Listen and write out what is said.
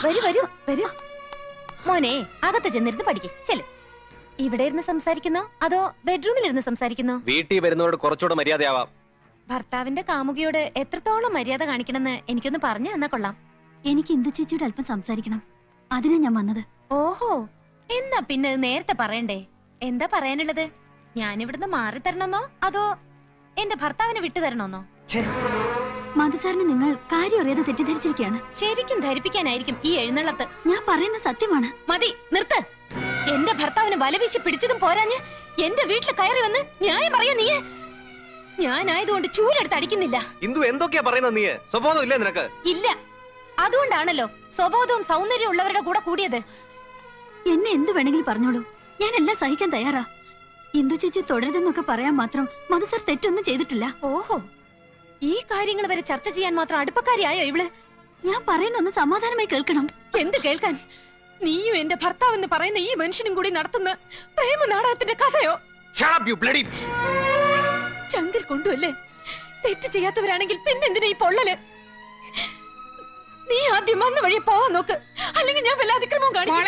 വരൂ വരൂ വരൂ. മോനെ അകത്ത് ചെന്നിരുന്ന് പഠിക്കേ. ചെല്. ഇവിടെ ഇരുന്ന് സംസാരിക്കുന്നോ അതോ ബെഡ്റൂമിൽ ഇരുന്ന് സംസാരിക്കുന്നോ? വീട്ടിൽ വരുന്നവരോട് കുറച്ചുകൂടെ മര്യാദയാവാം. ഭർത്താവിന്റെ കാമുകിയോട് എത്രത്തോളം മര്യാദ കാണിക്കണമെന്ന് എനിക്കൊന്ന് പറഞ്ഞു തന്നാ കൊള്ളാം. എനിക്ക് ഇന്ദു ചേച്ചിയോട് അല്പം സംസാരിക്കണം. അതിനാ ഞാൻ വന്നത്. ഓഹോ, എന്നാ പിന്നെ നേരത്തെ പറയണ്ടേ? എന്താ പറയാനുള്ളത്? ഞാനിവിടുന്ന് മാറി തരണമെന്നോ അതോ എന്റെ ഭർത്താവിനെ വിട്ടു തരണമെന്നോ? മധുസാറിന് നിങ്ങൾ കാര്യം അറിയാതെ തെറ്റിദ്ധരിച്ചിരിക്കുകയാണ്. ശരിക്കും ധരിപ്പിക്കാനായിരിക്കും ഈ എഴുന്നള്ളത്ത്. ഞാൻ പറയുന്ന സത്യമാണ്. മതി, നിർത്ത്. എന്റെ ഭർത്താവിനെ വലവീശി പിടിച്ചതും പോരാഞ്ഞ് എന്റെ വീട്ടിൽ കയറി വന്ന് ന്യായം പറയാ നീ. ഞാനായതുകൊണ്ട് ചൂലെടുത്ത് അടിക്കുന്നില്ല. ഇന്ദു എന്തൊക്കെയാ പറയുന്നത്? നീ സ്വബോധം ഇല്ലേ നിനക്ക്? ഇല്ല, അതുകൊണ്ടാണല്ലോ സ്വബോധവും സൗന്ദര്യവും ഉള്ളവരുടെ കൂടെ കൂടിയത്. എന്നെ എന്ത് വേണമെങ്കിലും പറഞ്ഞോളൂ, ഞാൻ എല്ലാം സഹിക്കാൻ തയ്യാറാ. ഇന്ദു ചേച്ചി തുടരുതെന്നൊക്കെ പറയാൻ മാത്രം മധുസാർ തെറ്റൊന്നും ചെയ്തിട്ടില്ല. ഓഹോ, ഈ കാര്യങ്ങൾ വരെ ചർച്ച ചെയ്യാൻ മാത്രം അടുപ്പക്കാരിയായോ ഇവള്? ഞാൻ പറയുന്നൊന്ന് സമാധാനമായി കേൾക്കണം. എന്ത് കേൾക്കാൻ? നീയും എന്റെ ഭർത്താവെന്ന് പറയുന്ന ഈ മനുഷ്യനും കൂടി നടത്തുന്ന പ്രേമ നാടകത്തിന്റെ കഥയോ? ചങ്കിൽ കൊണ്ടുവല്ലേ? തെറ്റ് ചെയ്യാത്തവരാണെങ്കിൽ പിന്നെന്തിനാ ഈ പൊള്ളല്? നീ ആദ്യം വന്ന വഴി പോവാൻ നോക്ക്, അല്ലെങ്കിൽ ഞാൻ വല്ല അതിക്രമവും കാണിക്കും.